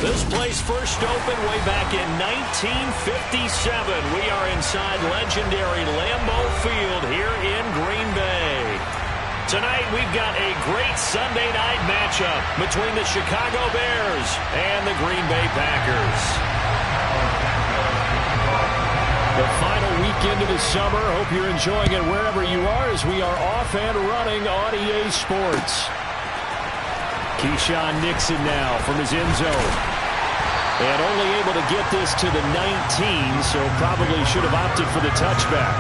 This place first opened way back in 1957. We are inside legendary Lambeau Field here in Green Bay. Tonight we've got a great Sunday night matchup between the Chicago Bears and the Green Bay Packers. The final weekend of the summer. Hope you're enjoying it wherever you are as we are off and running on EA Sports. Keyshawn Nixon now from his end zone. And only able to get this to the 19, so probably should have opted for the touchback.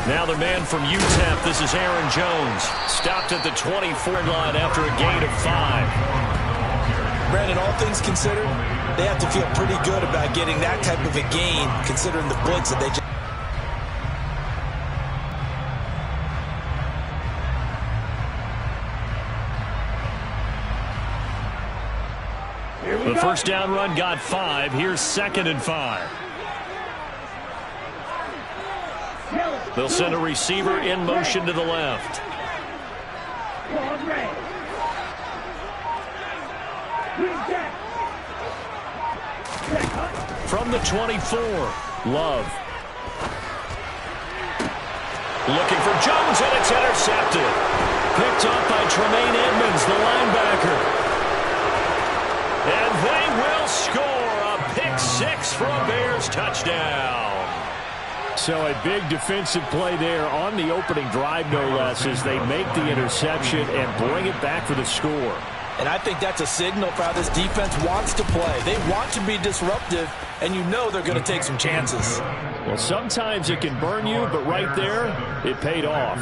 Now the man from UTEP, this is Aaron Jones. Stopped at the 24-yard line after a gain of 5. Brandon, all things considered, they have to feel pretty good about getting that type of a gain, considering the blitz that they just... The first down run got 5. Here's 2nd and 5. They'll send a receiver in motion to the left. From the 24, Love. Looking for Jones, and it's intercepted. Picked up by Tremaine Edmonds, the linebacker. And they will score a pick 6 for a Bears touchdown. So a big defensive play there on the opening drive, no less, as they make the interception and bring it back for the score. And I think that's a signal for how this defense wants to play. They want to be disruptive, and you know they're going to take some chances. Well, sometimes it can burn you, but right there, it paid off.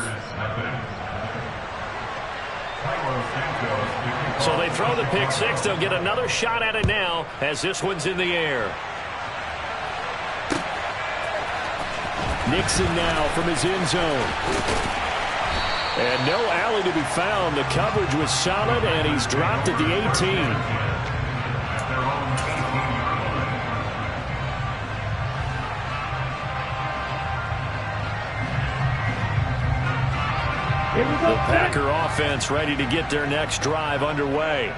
So they throw the pick 6. They'll get another shot at it now as this one's in the air. Nixon now from his end zone. And no alley to be found. The coverage was solid, and he's dropped at the 18. The Packer offense ready to get their next drive underway.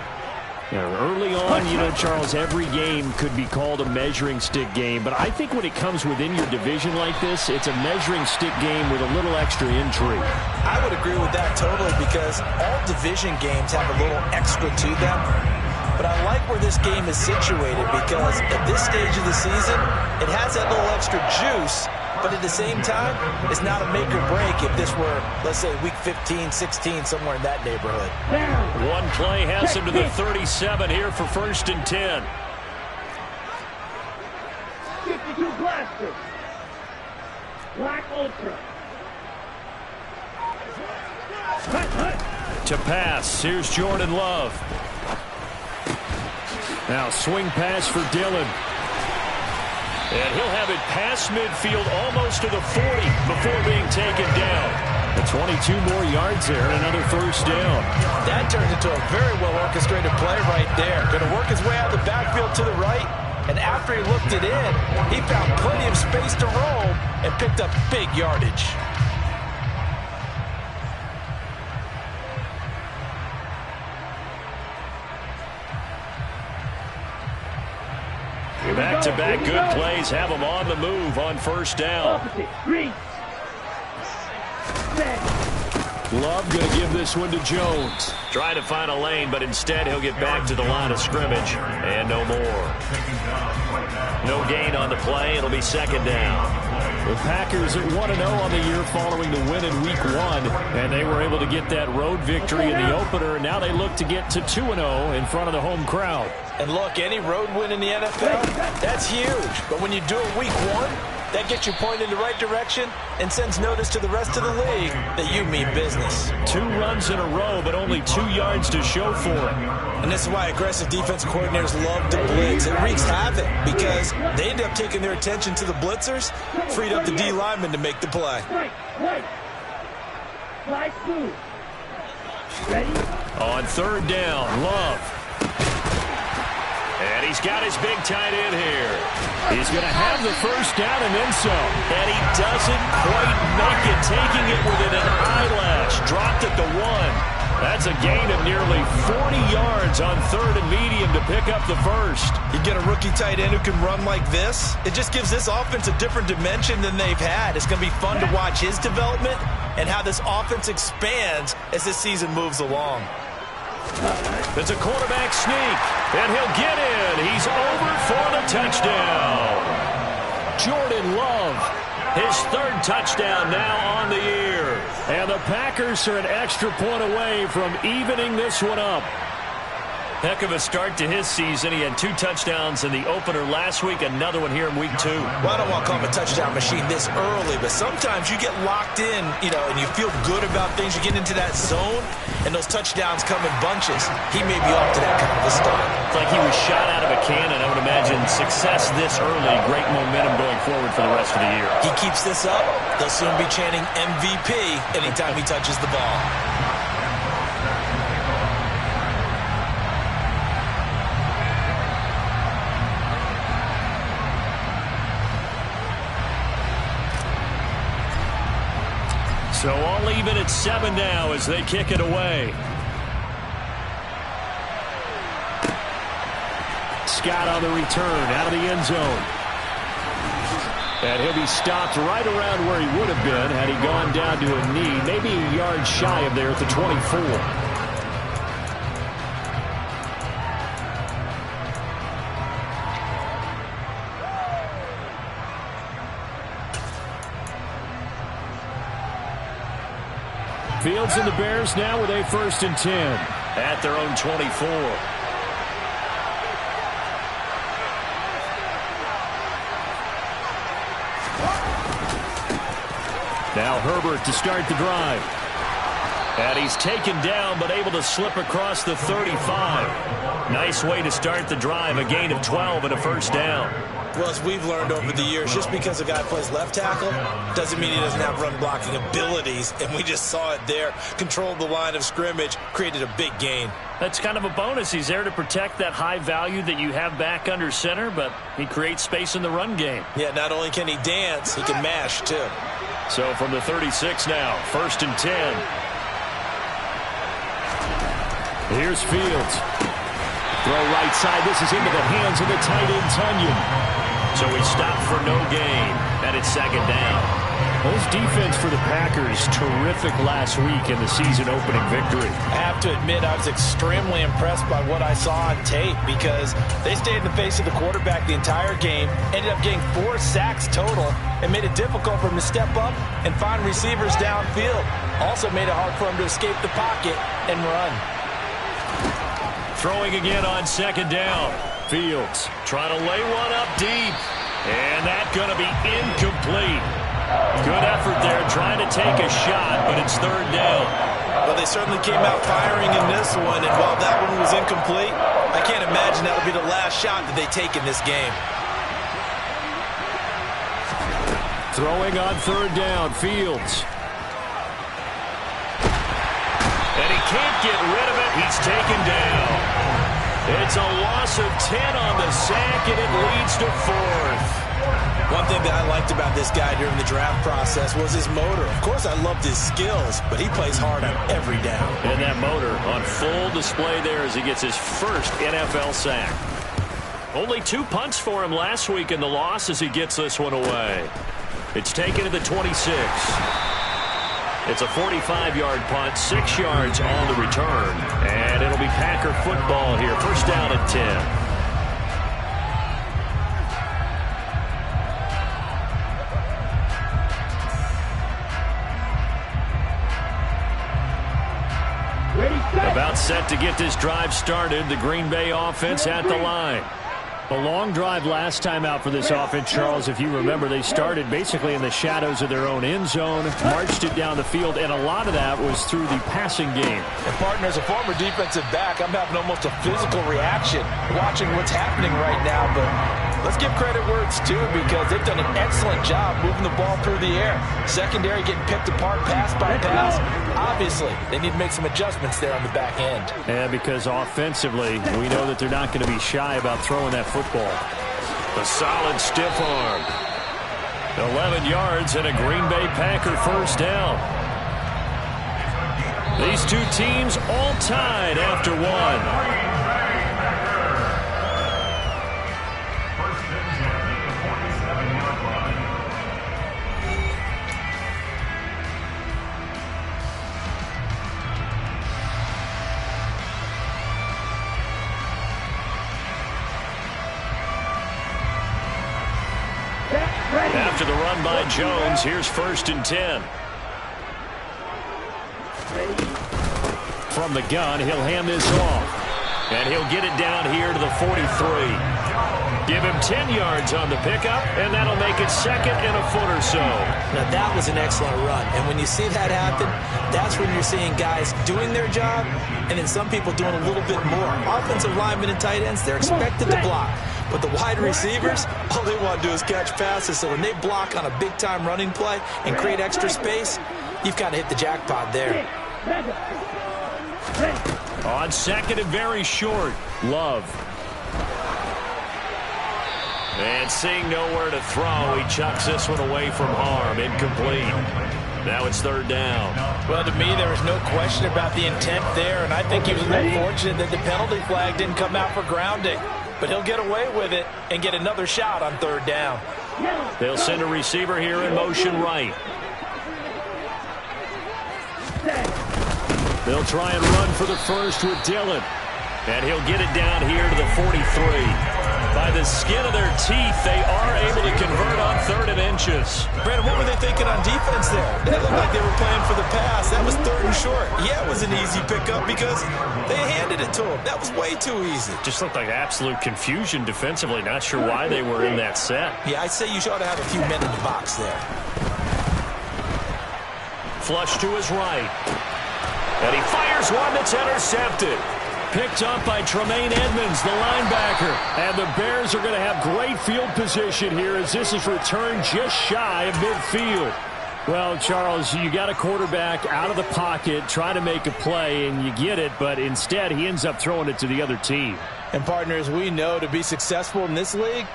Early on, you know, Charles, every game could be called a measuring stick game. But I think when it comes within your division like this, it's a measuring stick game with a little extra intrigue. I would agree with that totally, because all division games have a little extra to them. But I like where this game is situated, because at this stage of the season, it has that little extra juice. But at the same time, it's not a make or break if this were, let's say, week 15, 16, somewhere in that neighborhood. One play has him to the 37 here for 1st and 10. 52 blaster. Black Ultra. To pass, here's Jordan Love. Now swing pass for Dillon. And he'll have it past midfield almost to the 40 before being taken down. 22 more yards there and another 1st down. That turned into a very well-orchestrated play right there. Going to work his way out of the backfield to the right. And after he looked it in, he found plenty of space to roam and picked up big yardage. Back-to-back good plays have them on the move on 1st down. Love going to give this one to Jones. Trying to find a lane, but instead he'll get back to the line of scrimmage. And no more. No gain on the play. It'll be 2nd down. The Packers at 1-0 on the year following the win in Week 1. And they were able to get that road victory in the opener. And now they look to get to 2-0 in front of the home crowd. And look, any road win in the NFL, that's huge. But when you do it Week 1, that gets you pointed in the right direction and sends notice to the rest of the league that you mean business. 2 runs in a row, but only 2 yards to show for it. And this is why aggressive defense coordinators love to blitz. It wreaks havoc because they end up taking their attention to the blitzers, freed up the D lineman to make the play. On 3rd down, Love. And he's got his big tight end here. He's going to have the first down and then some. And he doesn't quite make it, taking it within an eyelash. Dropped at the 1. That's a gain of nearly 40 yards on 3rd and medium to pick up the first. You get a rookie tight end who can run like this, it just gives this offense a different dimension than they've had. It's going to be fun to watch his development and how this offense expands as this season moves along. It's a quarterback sneak, and he'll get in. He's over for the touchdown. Jordan Love, his 3rd touchdown now on the year. And the Packers are an extra point away from evening this one up. Heck of a start to his season. He had 2 touchdowns in the opener last week, another one here in week 2. Well, I don't want to call him a touchdown machine this early, but sometimes you get locked in, and you feel good about things. You get into that zone, and those touchdowns come in bunches. He may be off to that kind of a start. It's like he was shot out of a cannon. I would imagine success this early, great momentum going forward for the rest of the year. He keeps this up, they'll soon be chanting MVP anytime he touches the ball. So all even at 7 now as they kick it away. Scott on the return out of the end zone. And he'll be stopped right around where he would have been had he gone down to a knee, maybe a yard shy of there at the 24. Fields and the Bears now with a 1st and 10 at their own 24. Now Herbert to start the drive. And he's taken down but able to slip across the 35. Nice way to start the drive, a gain of 12 and a 1st down. Well, as we've learned over the years, just because a guy plays left tackle doesn't mean he doesn't have run blocking abilities, and we just saw it there. Controlled the line of scrimmage, created a big gain. That's kind of a bonus. He's there to protect that high value that you have back under center, but he creates space in the run game. Yeah, not only can he dance, he can mash, too. So from the 36 now, 1st and 10. Here's Fields. Throw right side. This is into the hands of the tight end, Tunyon. So he stopped for no gain, and it's 2nd down. Well, this defense for the Packers, terrific last week in the season-opening victory. I have to admit, I was extremely impressed by what I saw on tape because they stayed in the face of the quarterback the entire game, ended up getting 4 sacks total, and made it difficult for him to step up and find receivers downfield. Also made it hard for him to escape the pocket and run. Throwing again on 2nd down. Fields trying to lay one up deep. And that's going to be incomplete. Good effort there trying to take a shot, but it's 3rd down. Well, they certainly came out firing in this one, and while that one was incomplete, I can't imagine that'll be the last shot that they take in this game. Throwing on 3rd down, Fields. And he can't get rid of it. He's taken down. It's a loss of 10 on the sack, and it leads to 4th. One thing that I liked about this guy during the draft process was his motor. Of course, I loved his skills, but he plays hard on every down. And that motor on full display there as he gets his first NFL sack. Only 2 punts for him last week in the loss as he gets this one away. It's taken to the 26. It's a 45-yard punt, 6 yards on the return. And it'll be Packer football here. 1st down and 10. About set to get this drive started. The Green Bay offense at the line. A long drive last time out for this offense, Charles. If you remember, they started basically in the shadows of their own end zone, marched it down the field, and a lot of that was through the passing game. And partner, as a former defensive back, I'm having almost a physical reaction watching what's happening right now, but Let's give credit where it's due because they've done an excellent job moving the ball through the air. Secondary getting picked apart pass by pass. Obviously, they need to make some adjustments there on the back end. Yeah, because offensively, we know that they're not going to be shy about throwing that football. A solid stiff arm. 11 yards and a Green Bay Packer first down. These two teams all tied after one. After the run by Jones, here's 1st and 10. From the gun, he'll hand this off. And he'll get it down here to the 43. Give him 10 yards on the pickup, and that'll make it 2nd and a foot or so. Now, that was an excellent run. And when you see that happen, that's when you're seeing guys doing their job, and then some people doing a little bit more. Offensive linemen and tight ends, they're expected to block. But the wide receivers, all they want to do is catch passes. So when they block on a big-time running play and create extra space, you've kind of hit the jackpot there. On 2nd and very short, Love. And seeing nowhere to throw, he chucks this one away from harm. Incomplete. Now it's 3rd down. Well, to me, there was no question about the intent there, and I think he was a little fortunate that the penalty flag didn't come out for grounding. But he'll get away with it and get another shot on 3rd down. They'll send a receiver here in motion right. They'll try and run for the first with Dillon. And he'll get it down here to the 43. By the skin of their teeth, they are able to convert on 3rd and inches. Brandon, what were they thinking on defense there? It looked like they were playing for the pass. That was 3rd and short. Yeah, it was an easy pickup because they handed it to him. That was way too easy. Just looked like absolute confusion defensively. Not sure why they were in that set. Yeah, I'd say you ought to have a few men in the box there. Flush to his right. And he fires one that's intercepted. Picked up by Tremaine Edmonds, the linebacker. And the Bears are going to have great field position here as this is returned just shy of midfield. Well, Charles, you got a quarterback out of the pocket trying to make a play, and you get it, but instead he ends up throwing it to the other team. And partners, we know to be successful in this league,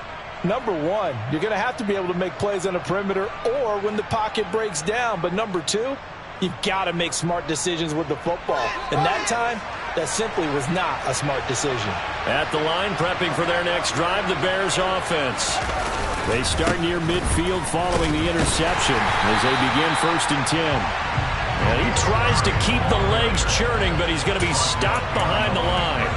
number one, you're going to have to be able to make plays on the perimeter or when the pocket breaks down. But number two, you've got to make smart decisions with the football. And that time, that simply was not a smart decision. At the line, prepping for their next drive, the Bears offense. They start near midfield following the interception as they begin 1st and 10. And he tries to keep the legs churning, but he's going to be stopped behind the line.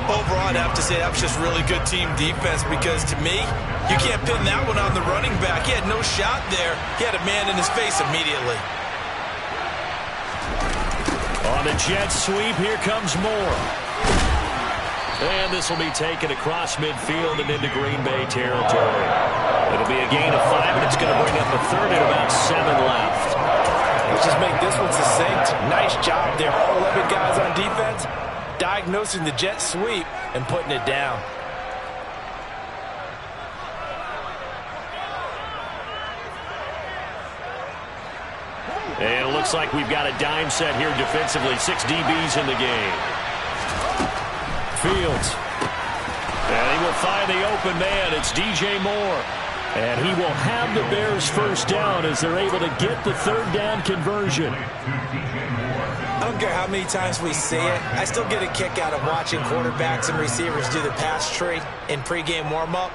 Overall, I'd have to say that was just really good team defense because, to me, you can't pin that one on the running back. He had no shot there. He had a man in his face immediately. On the jet sweep, here comes Moore. And this will be taken across midfield and into Green Bay territory. It'll be a gain of 5, and it's going to bring up a 3rd and about 7 left. Let's just make this one succinct. Nice job there. All 11 guys on defense diagnosing the jet sweep and putting it down. And it looks like we've got a dime set here defensively. 6 DBs in the game. Fields. And he will find the open man. It's DJ Moore. And he will have the Bears first down as they're able to get the 3rd down conversion. I don't care how many times we see it. I still get a kick out of watching quarterbacks and receivers do the pass tree in pregame warm-up.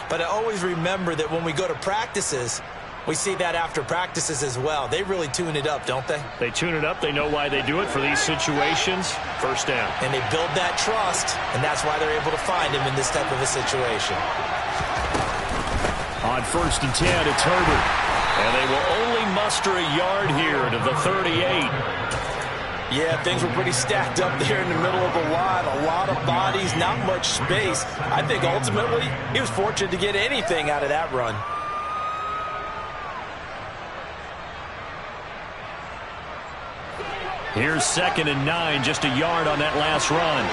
But I always remember that when we go to practices, we see that after practices as well. They really tune it up, don't they? They tune it up. They know why they do it for these situations. First down. And they build that trust, and that's why they're able to find him in this type of a situation. On 1st and 10, it's Herbert. And they will only muster a yard here to the 38. Yeah, things were pretty stacked up there in the middle of the line. A lot of bodies, not much space. I think ultimately he was fortunate to get anything out of that run. Here's 2nd and 9, just a yard on that last run.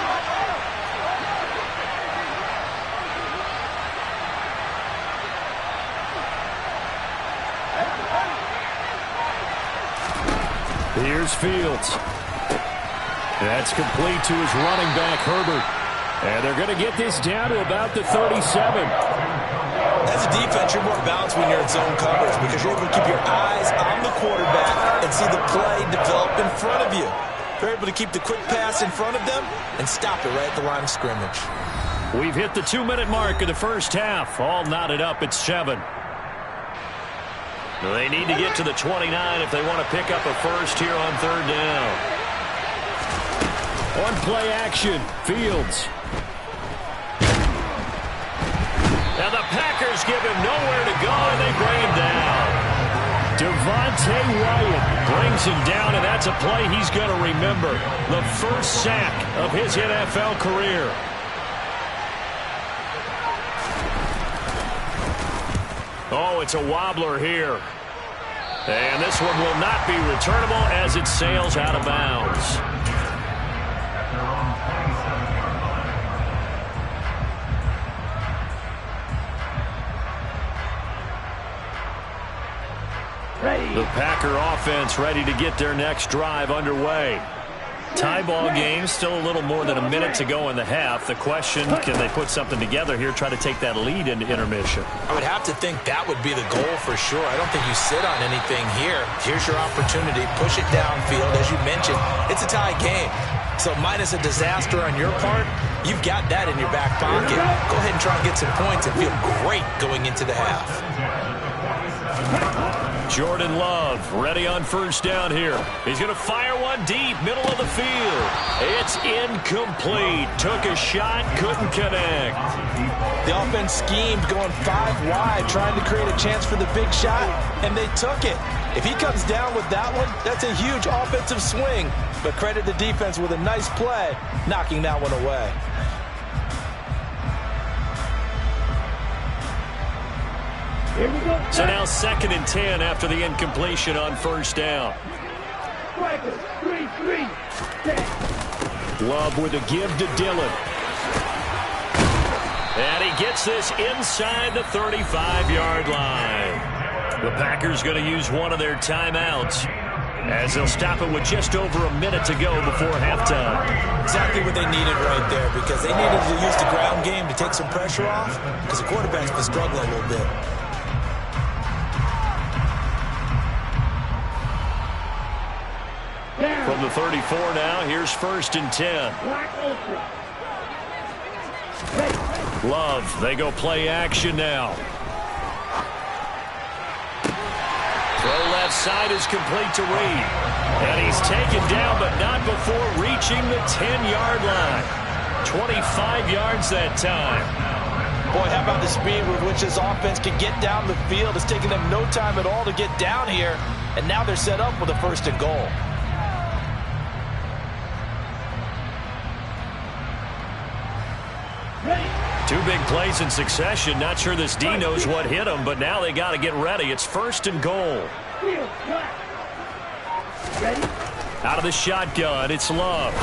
Here's Fields. That's complete to his running back, Herbert. And they're going to get this down to about the 37. As a defense, you're more balanced when you're in zone coverage because you're able to keep your eyes on the quarterback and see the play develop in front of you. You're able to keep the quick pass in front of them and stop it right at the line of scrimmage. We've hit the 2-minute mark of the first half. All knotted up at 7. They need to get to the 29 if they want to pick up a first here on 3rd down. On play action, Fields. Now the Packers give him nowhere to go, and they bring him down. Devontae Wyatt brings him down, and that's a play he's going to remember. The first sack of his NFL career. Oh, it's a wobbler here. And this one will not be returnable as it sails out of bounds. The Packer offense ready to get their next drive underway. Tie ball game, still a little more than a minute to go in the half. The question, can they put something together here, try to take that lead into intermission? I would have to think that would be the goal for sure. I don't think you sit on anything here. Here's your opportunity. Push it downfield. As you mentioned, it's a tie game. So minus a disaster on your part, you've got that in your back pocket. Go ahead and try and get some points and feel great going into the half. Jordan Love ready on 1st down here. He's going to fire one deep, middle of the field. It's incomplete. Took a shot, couldn't connect. The offense schemed going 5 wide, trying to create a chance for the big shot, and they took it. If he comes down with that one, that's a huge offensive swing. But credit the defense with a nice play, knocking that one away. So now 2nd and 10 after the incompletion on 1st down. Love with a give to Dillon. And he gets this inside the 35-yard line. The Packers going to use one of their timeouts as they'll stop it with just over a minute to go before halftime. Exactly what they needed right there because they needed to use the ground game to take some pressure off because the quarterback's been struggling a little bit. From the 34 now, here's 1st and 10. Love, they go play action now. Throw left side is complete to Reed. And he's taken down, but not before reaching the 10-yard line. 25 yards that time. Boy, how about the speed with which this offense can get down the field? It's taken them no time at all to get down here. And now they're set up with a 1st and goal. Two big plays in succession. Not sure this D knows what hit him, but now they got to get ready. It's 1st and goal. Out of the shotgun, it's Love.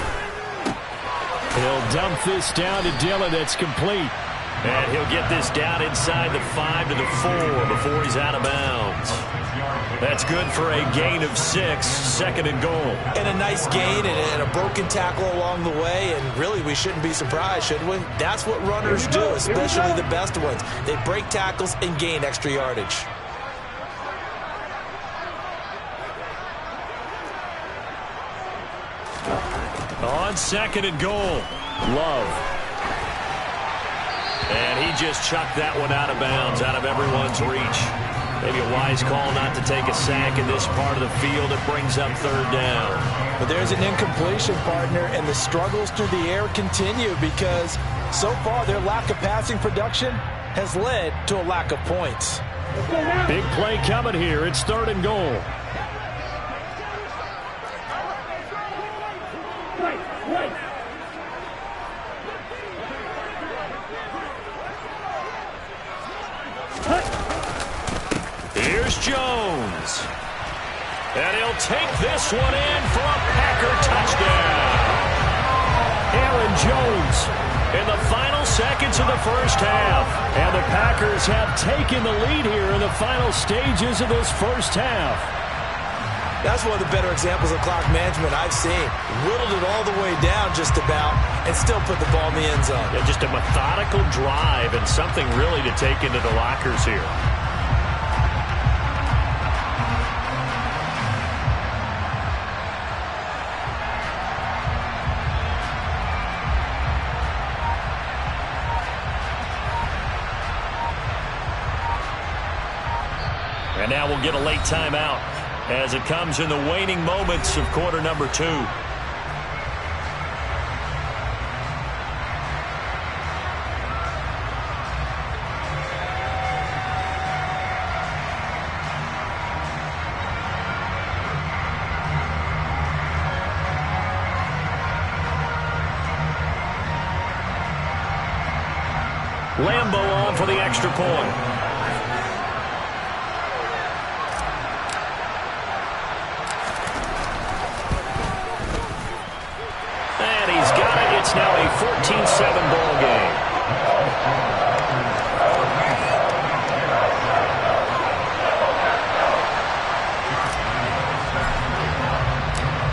He'll dump this down to Dillon. That's complete. And he'll get this down inside the 5 to the 4 before he's out of bounds. That's good for a gain of 6, 2nd and goal. And a nice gain and a broken tackle along the way, and really we shouldn't be surprised, should we? That's what runners do, especially the best ones. They break tackles and gain extra yardage. On 2nd and goal, Love. And he just chucked that one out of bounds, out of everyone's reach. Maybe a wise call not to take a sack in this part of the field. It brings up 3rd down. But there's an incompletion, partner, and the struggles through the air continue because so far their lack of passing production has led to a lack of points. Big play coming here. It's 3rd and goal. Here's Jones. And he'll take this one in for a Packer touchdown. Aaron Jones in the final seconds of the first half. And the Packers have taken the lead here in the final stages of this first half. That's one of the better examples of clock management I've seen. Whittled it all the way down just about and still put the ball in the end zone. Yeah, just a methodical drive and something really to take into the lockers here. And now we'll get a late timeout as it comes in the waning moments of quarter number 2. Lambeau on for the extra point. It's now a 14-7 ball game.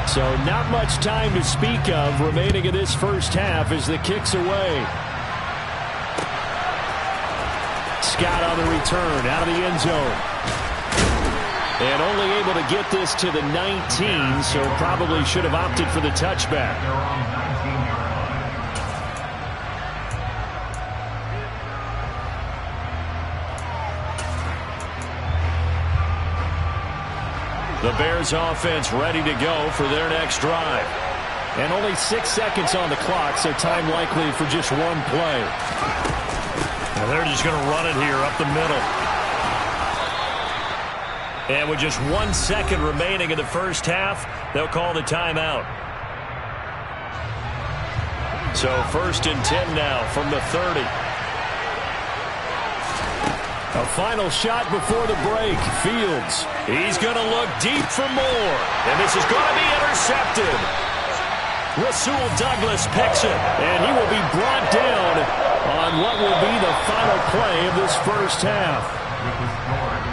So not much time to speak of remaining in this first half as the kick's away. Scott on the return out of the end zone. And only able to get this to the 19, so probably should have opted for the touchback. The Bears offense ready to go for their next drive. And only 6 seconds on the clock, so time likely for just one play. And they're just going to run it here up the middle. And with just 1 second remaining in the first half, they'll call the timeout. So 1st and 10 now from the 30. A final shot before the break. Fields. He's going to look deep for more. And this is going to be intercepted. Rasul Douglas picks it. And he will be brought down on what will be the final play of this first half.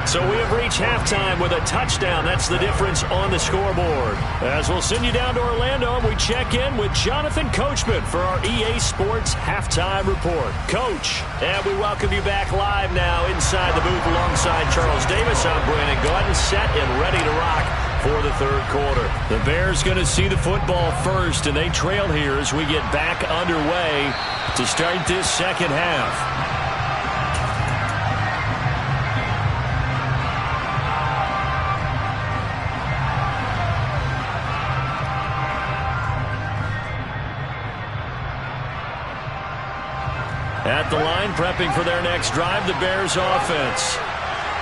So we have reached halftime with a touchdown. That's the difference on the scoreboard. As we'll send you down to Orlando, and we check in with Jonathan Coachman for our EA Sports Halftime Report. Coach, and we welcome you back live now inside the booth alongside Charles Davis. I'm Brandon Gordon, set and ready to rock for the third quarter. The Bears going to see the football first, and they trail here as we get back underway to start this second half. At the line, prepping for their next drive, the Bears offense.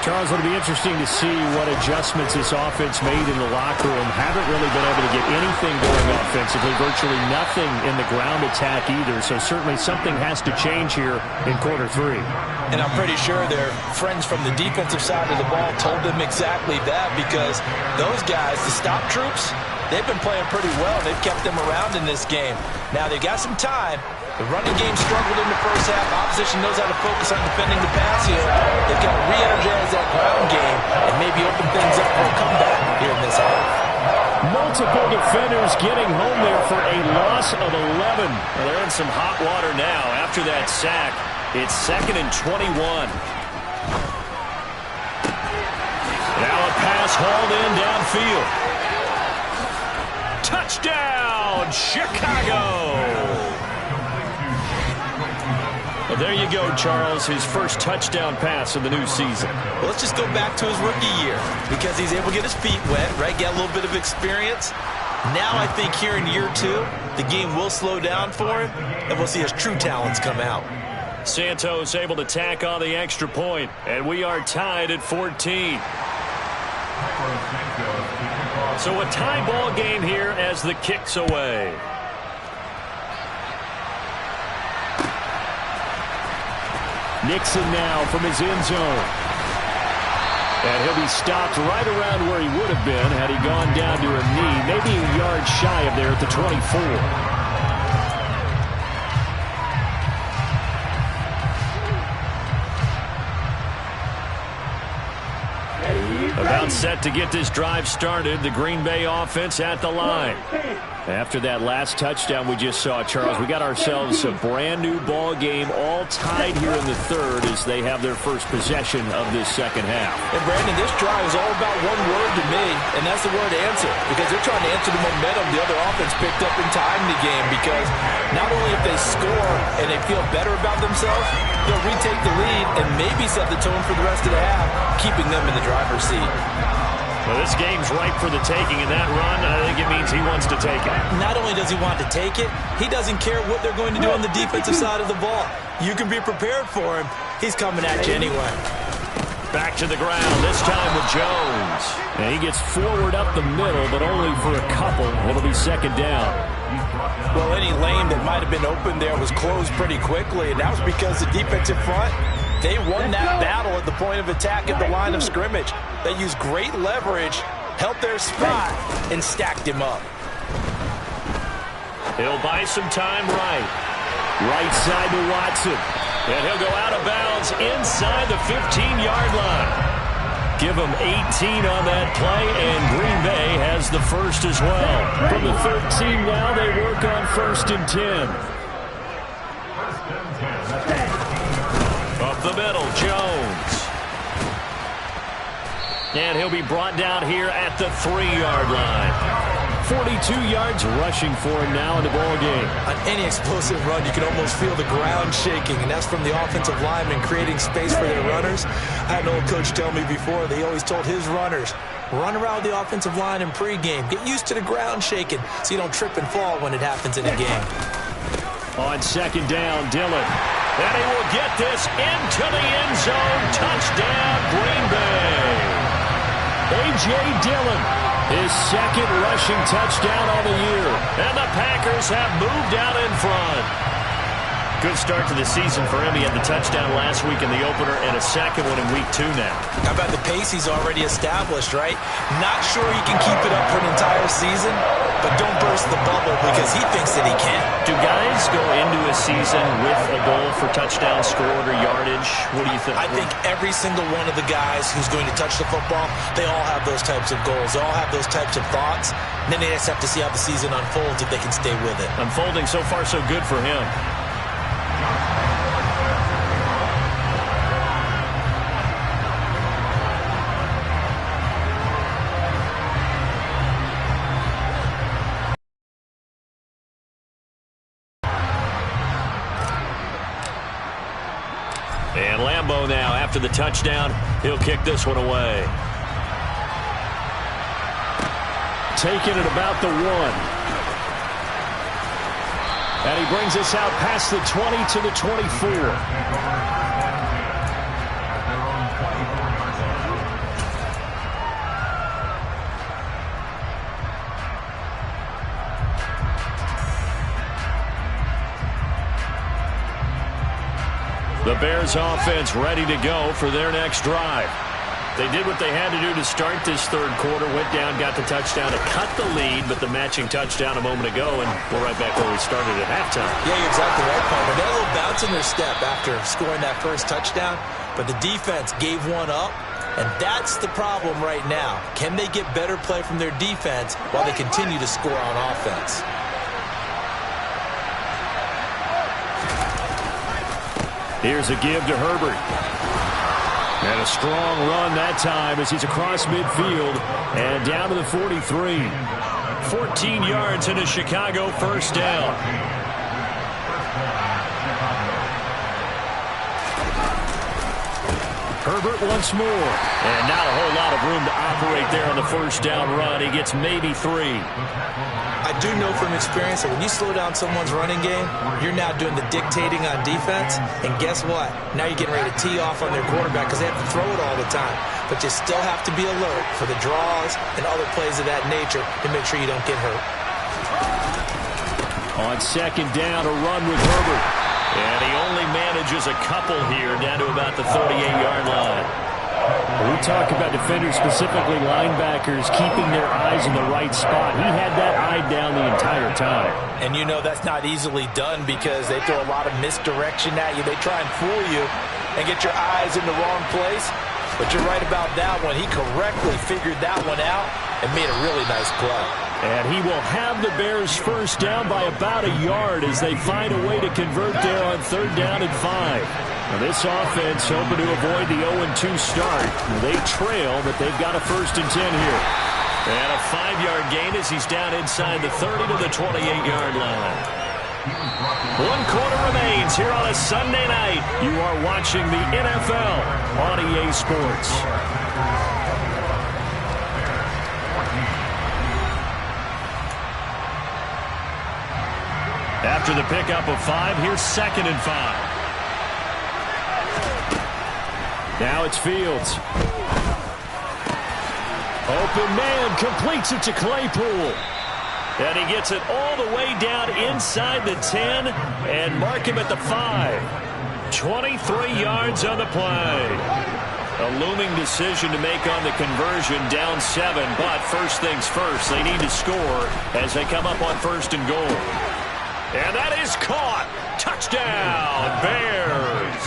Charles, it'll be interesting to see what adjustments this offense made in the locker room. Haven't really been able to get anything going offensively, virtually nothing in the ground attack either. So certainly something has to change here in quarter 3. And I'm pretty sure their friends from the defensive side of the ball told them exactly that, because those guys, the stop troops, they've been playing pretty well. They've kept them around in this game. Now they've got some time. The running game struggled in the first half. Opposition knows how to focus on defending the pass here. They've got to re-energize that ground game and maybe open things up for a comeback here in this half. Multiple defenders getting home there for a loss of 11. Well, they're in some hot water now after that sack. It's 2nd and 21. Now a pass hauled in downfield. Touchdown, Chicago! Well, there you go, Charles. His first touchdown pass of the new season. Well, let's just go back to his rookie year, because he's able to get his feet wet, right? Get a little bit of experience. Now I think here in year 2, the game will slow down for him, and we'll see his true talents come out. Santos able to tack on the extra point, and we are tied at 14. So a tie ball game here as the kick's away. Nixon now from his end zone. And he'll be stopped right around where he would have been had he gone down to a knee, maybe a yard shy of there at the 24. About down, set to get this drive started. The Green Bay offense at the line. After that last touchdown we just saw, Charles, we got ourselves a brand-new ball game, all tied here in the third as they have their first possession of this second half. And, Brandon, this drive is all about one word to me, and that's the word answer, because they're trying to answer the momentum the other offense picked up in time in the game, because not only if they score and they feel better about themselves, they'll retake the lead and maybe set the tone for the rest of the half, keeping them in the driver's seat. Well, this game's ripe for the taking, and that run, I think it means he wants to take it. Not only does he want to take it, he doesn't care what they're going to do on the defensive side of the ball. You can be prepared for him. He's coming at you anyway. Back to the ground, this time with Jones. And he gets forward up the middle, but only for a couple. It'll be second down. Well, any lane that might have been open there was closed pretty quickly, and that was because the defensive front, they won that battle at the point of attack at the line of scrimmage. They used great leverage, held their spot, and stacked him up. He'll buy some time right. Right side to Watson. And he'll go out of bounds inside the 15-yard line. Give him 18 on that play, and Green Bay has the first as well. From the 13 now, they work on 1st and 10. Up the middle, Jones. And he'll be brought down here at the 3-yard line. 42 yards rushing for him now in the ball game. On any explosive run, you can almost feel the ground shaking, and that's from the offensive linemen creating space for their runners. I had an old coach tell me before, they always told his runners, run around the offensive line in pregame. Get used to the ground shaking so you don't trip and fall when it happens in a game. On second down, Dillon. And he will get this into the end zone. Touchdown, Green Bay. A.J. Dillon, his second rushing touchdown on the year. And the Packers have moved out in front. Good start to the season for him. He had the touchdown last week in the opener and a second one in week 2 now. How about the pace he's already established, right? Not sure he can keep it up for an entire season, but don't burst the bubble because he thinks that he can. Do guys go into a season with a goal for touchdown scored or yardage? What do you think? I think every single one of the guys who's going to touch the football, they all have those types of goals. They all have those types of thoughts. And then they just have to see how the season unfolds if they can stay with it. Unfolding so far so good for him. And Lambeau now, after the touchdown, he'll kick this one away. Taking it about the 1. And he brings us out past the 20 to the 24. The Bears offense ready to go for their next drive. They did what they had to do to start this third quarter, went down, got the touchdown to cut the lead, but the matching touchdown a moment ago, and we're right back where we started at halftime. Yeah, you're exactly right, Palmer. They had a little bounce in their step after scoring that first touchdown, but the defense gave one up, and that's the problem right now. Can they get better play from their defense while they continue to score on offense? Here's a give to Herbert. And a strong run that time as he's across midfield and down to the 43. 14 yards and a Chicago first down. Herbert once more. And not a whole lot of room to operate there on the first down run. He gets maybe 3. I do know from experience that when you slow down someone's running game, you're now doing the dictating on defense. And guess what? Now you're getting ready to tee off on their quarterback because they have to throw it all the time. But you still have to be alert for the draws and other plays of that nature to make sure you don't get hurt. On second down, a run with Herbert. And he only manages a couple here down to about the 38-yard line. We talk about defenders, specifically linebackers, keeping their eyes in the right spot. He had that eye down the entire time. And you know that's not easily done because they throw a lot of misdirection at you. They try and fool you and get your eyes in the wrong place. But you're right about that one. He correctly figured that one out and made a really nice play. And he will have the Bears first down by about a yard as they find a way to convert there on 3rd down and 5. Now this offense hoping to avoid the 0-2 start. They trail, but they've got a 1st and 10 here. And a 5-yard gain as he's down inside the 30 to the 28-yard line. 1 quarter remains here on a Sunday night. You are watching the NFL on EA Sports. After the pickup of 5, here's 2nd and 5. Now it's Fields. Open man completes it to Claypool. And he gets it all the way down inside the 10 and mark him at the 5. 23 yards on the play. A looming decision to make on the conversion, down 7. But first things first, they need to score as they come up on 1st and goal. And that is caught. Touchdown, Bears.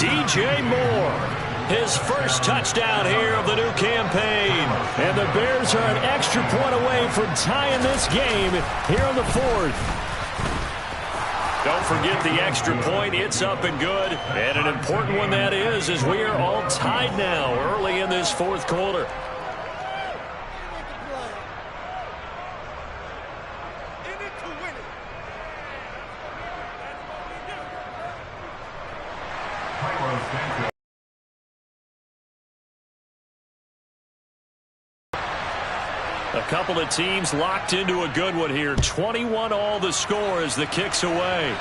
DJ Moore. His first touchdown here of the new campaign. And the Bears are an extra point away from tying this game here in the 4th. Don't forget the extra point. It's up and good. And an important one that is, as we are all tied now early in this 4th quarter. A couple of teams locked into a good one here. 21 all the score as the kick's away.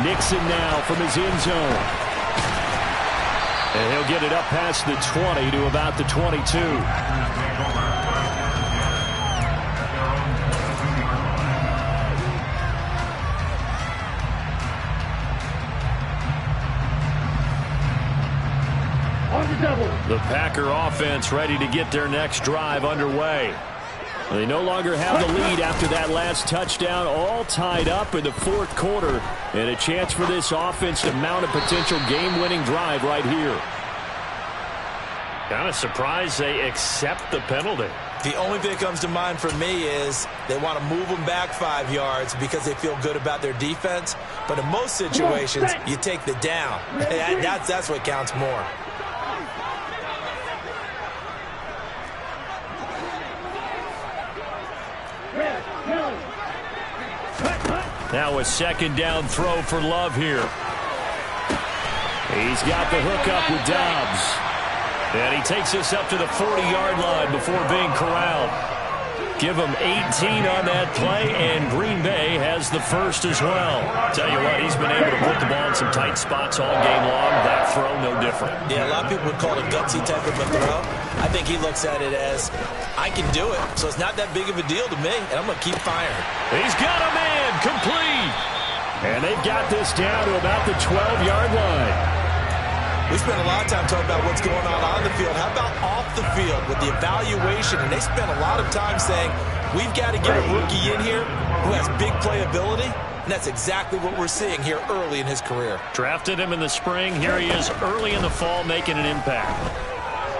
Nixon now from his end zone. And he'll get it up past the 20 to about the 22. The Packer offense ready to get their next drive underway. They no longer have the lead after that last touchdown, all tied up in the 4th quarter, and a chance for this offense to mount a potential game-winning drive right here. Kind of surprised they accept the penalty. The only thing that comes to mind for me is they want to move them back 5 yards because they feel good about their defense. But in most situations, you take the down. That's what counts more. Now a 2nd down throw for Love here. He's got the hook up with Dobbs. And he takes us up to the 40-yard line before being corralled. Give him 18 on that play, and Green Bay has the first as well. Tell you what, he's been able to put the ball in some tight spots all game long. That throw, no different. Yeah, a lot of people would call it a gutsy type of a throw. I think he looks at it as, I can do it, so it's not that big of a deal to me, and I'm going to keep firing. He's got a man, complete. And they've got this down to about the 12-yard line. We spent a lot of time talking about what's going on the field. How about off the field with the evaluation? And they spent a lot of time saying, we've got to get a rookie in here who has big playability. And that's exactly what we're seeing here early in his career. Drafted him in the spring. Here he is early in the fall making an impact.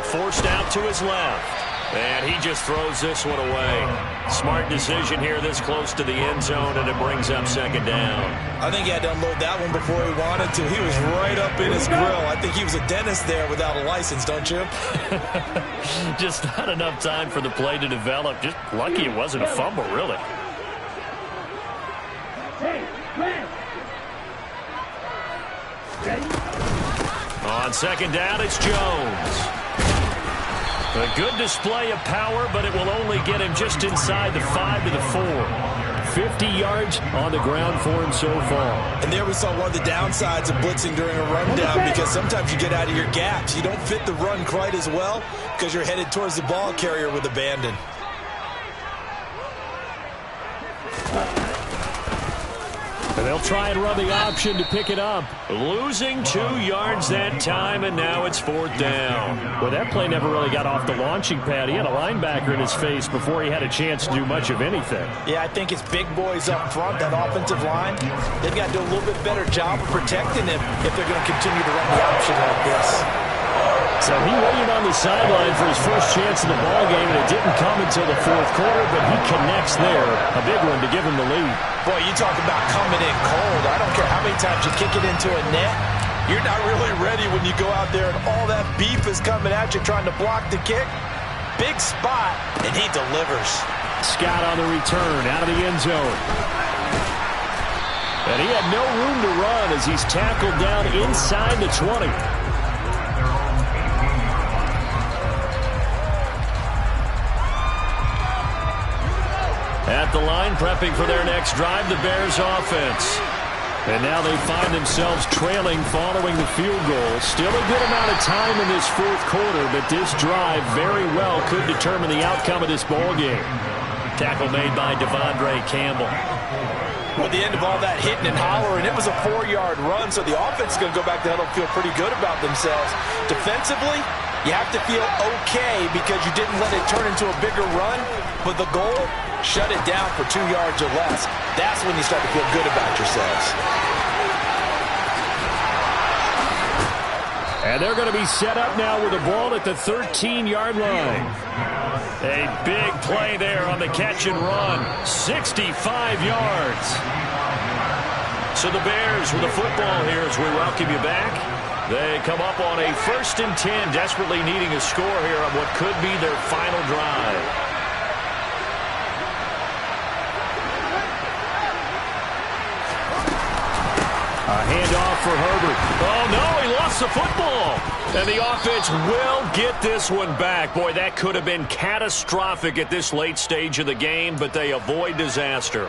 Forced out to his left. And he just throws this one away. Smart decision here this close to the end zone, and it brings up 2nd down. I think he had to unload that one before he wanted to. He was right up in his grill. I think he was a dentist there without a license, don't you? Just not enough time for the play to develop. Just lucky it wasn't a fumble, really. On 2nd down, it's Jones. A good display of power, but it will only get him just inside the 5 to the 4. 50 yards on the ground for him so far. And there we saw one of the downsides of blitzing during a rundown, because sometimes you get out of your gaps. You don't fit the run quite as well because you're headed towards the ball carrier with abandon. And they'll try and run the option to pick it up. Losing 2 yards that time, and now it's 4th down. Well, that play never really got off the launching pad. He had a linebacker in his face before he had a chance to do much of anything. Yeah, I think it's big boys up front, that offensive line. They've got to do a little bit better job of protecting him if they're going to continue to run the option like this. So he waited on the sideline for his first chance in the ballgame, and it didn't come until the 4th quarter, but he connects there. A big one to give him the lead. Boy, you talk about coming in cold. I don't care how many times you kick it into a net. You're not really ready when you go out there and all that beef is coming at you trying to block the kick. Big spot, and he delivers. Scott on the return out of the end zone. And he had no room to run as he's tackled down inside the 20. At the line, prepping for their next drive, the Bears offense. And now they find themselves trailing following the field goal. Still a good amount of time in this 4th quarter, but this drive very well could determine the outcome of this ball game. Tackle made by Devondre Campbell. With the end of all that hitting and hollering, it was a 4-yard run, so the offense is going to go back to huddle and feel pretty good about themselves. Defensively, you have to feel okay because you didn't let it turn into a bigger run, but the goal, shut it down for 2 yards or less. That's when you start to feel good about yourselves. And they're going to be set up now with the ball at the 13-yard line. A big play there on the catch and run. 65 yards. So the Bears with the football here as we welcome you back. They come up on a 1st and 10, desperately needing a score here on what could be their final drive. A handoff for Herbert. Oh, no, he lost the football. And the offense will get this one back. Boy, that could have been catastrophic at this late stage of the game, but they avoid disaster.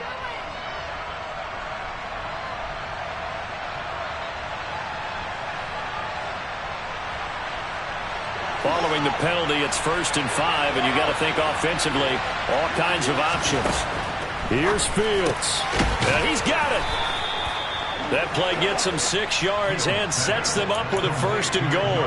Following the penalty, it's 1st and 5, and you got to think offensively, all kinds of options. Here's Fields. And he's got it. That play gets him 6 yards and sets them up with a 1st and goal.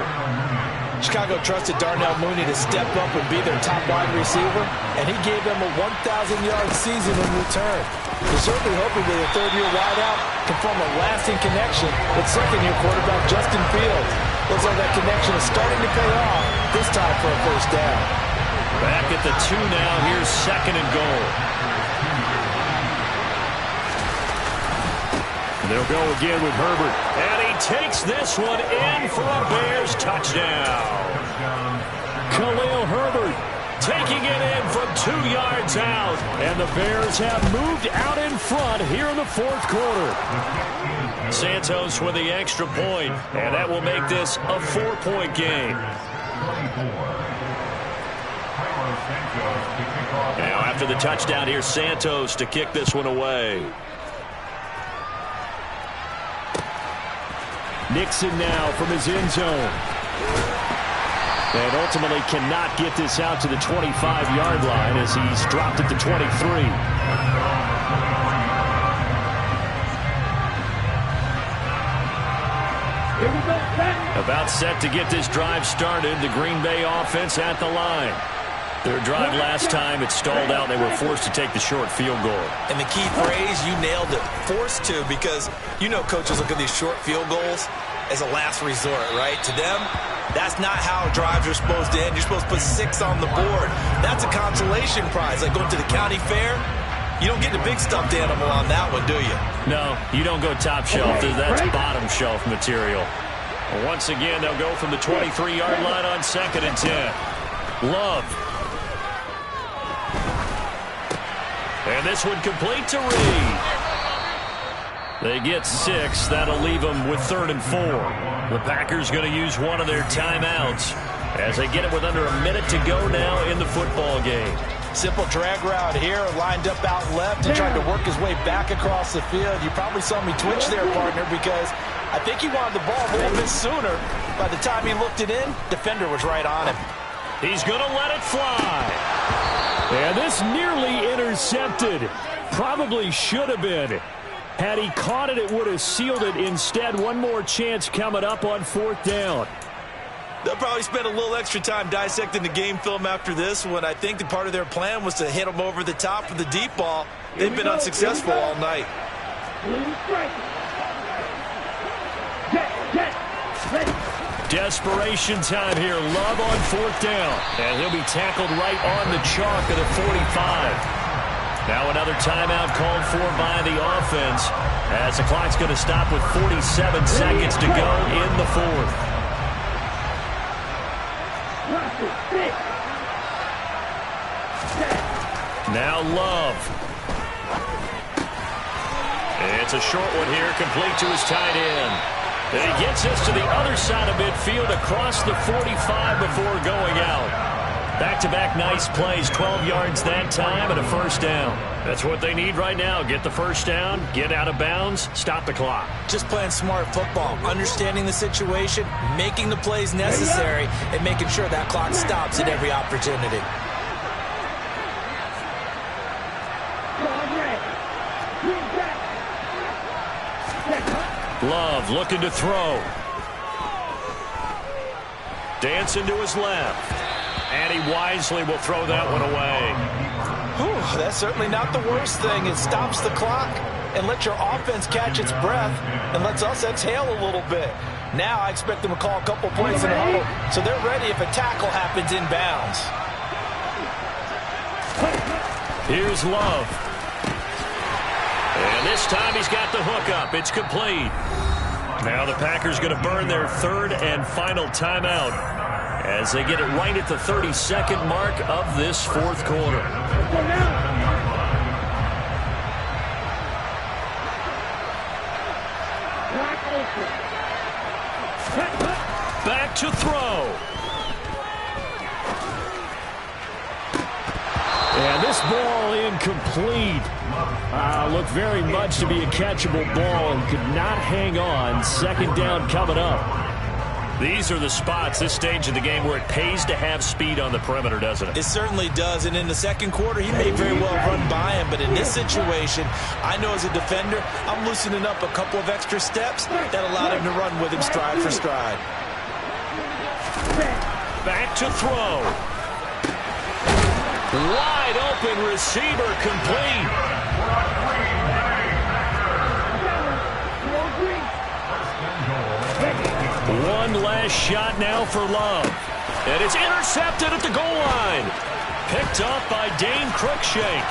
Chicago trusted Darnell Mooney to step up and be their top wide receiver, and he gave them a 1,000-yard season in return. They're certainly hoping that a third-year wideout can form a lasting connection with second-year quarterback Justin Fields. Looks like that connection is starting to pay off, this time for a 1st down. Back at the 2 now. Here's 2nd and goal. They'll go again with Herbert. And he takes this one in for a Bears touchdown. Khalil Herbert taking it in from 2 yards out. And the Bears have moved out in front here in the 4th quarter. Santos with the extra point, and that will make this a 4-point game. Now after the touchdown, here's Santos to kick this one away. Nixon now from his end zone. And ultimately cannot get this out to the 25-yard line as he's dropped at the 23. About set to get this drive started. The Green Bay offense at the line. Their drive last time, it stalled out. They were forced to take the short field goal. And the key phrase, you nailed it, forced to, because you know coaches look at these short field goals as a last resort, right? To them, that's not how drives are supposed to end. You're supposed to put 6 on the board. That's a consolation prize, like going to the county fair. You don't get the big stuffed animal on that one, do you? No, you don't go top shelf. That's bottom shelf material. Once again, they'll go from the 23-yard line on 2nd and 10. Love. And this one complete to Reed. They get 6. That'll leave them with 3rd and 4. The Packers going to use one of their timeouts as they get it with under a minute to go now in the football game. Simple drag route here, lined up out left and trying to work his way back across the field. You probably saw me twitch there, partner, because I think he wanted the ball a little bit sooner. By the time he looked it in, defender was right on him. He's going to let it fly. And this nearly intercepted. Probably should have been. Had he caught it, it would have sealed it. Instead, one more chance coming up on 4th down. They'll probably spend a little extra time dissecting the game film after this one. I think that part of their plan was to hit them over the top of the deep ball. They've been unsuccessful all night. Desperation time here. Love on 4th down. And he'll be tackled right on the chalk of the 45. Now another timeout called for by the offense as the clock's going to stop with 47 seconds to go in the 4th. Now Love. It's a short one here, complete to his tight end. And he gets us to the other side of midfield across the 45 before going out. Back-to-back nice plays, 12 yards that time and a first down. That's what they need right now. Get the first down, get out of bounds, stop the clock. Just playing smart football, understanding the situation, making the plays necessary, and making sure that clock stops at every opportunity. Love looking to throw. Dancing to his left. And he wisely will throw that one away. Whew, that's certainly not the worst thing. It stops the clock and lets your offense catch its breath and lets us exhale a little bit. Now I expect them to call a couple plays in a huddle so they're ready if a tackle happens inbounds. Here's Love. And this time he's got the hook up. It's complete. Now the Packers going to burn their 3rd and final timeout as they get it right at the 32nd mark of this 4th quarter. Back to throw. And this ball incomplete. Looked very much to be a catchable ball and could not hang on. 2nd down coming up. These are the spots, this stage of the game, where it pays to have speed on the perimeter, doesn't it? It certainly does, and in the 2nd quarter, he may very well run by him, but in this situation, I know as a defender, I'm loosening up a couple of extra steps that allowed him to run with him stride for stride. Back to throw. Wide open receiver complete. One last shot now for Love. And it's intercepted at the goal line. Picked up by Dane Cruikshank.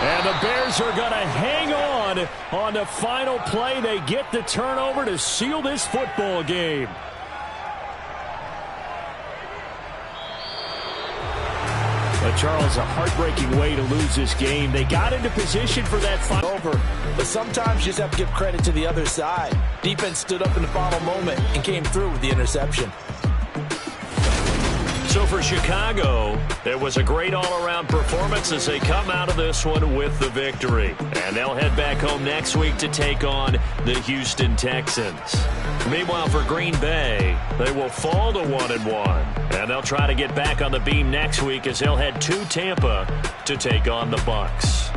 And the Bears are going to hang on the final play. They get the turnover to seal this football game. But Charles, a heartbreaking way to lose this game. They got into position for that final over. But sometimes you just have to give credit to the other side. Defense stood up in the final moment and came through with the interception. So for Chicago, it was a great all-around performance as they come out of this one with the victory. And they'll head back home next week to take on the Houston Texans. Meanwhile, for Green Bay, they will fall to 1-1. And they'll try to get back on the beam next week as they'll head to Tampa to take on the Bucs.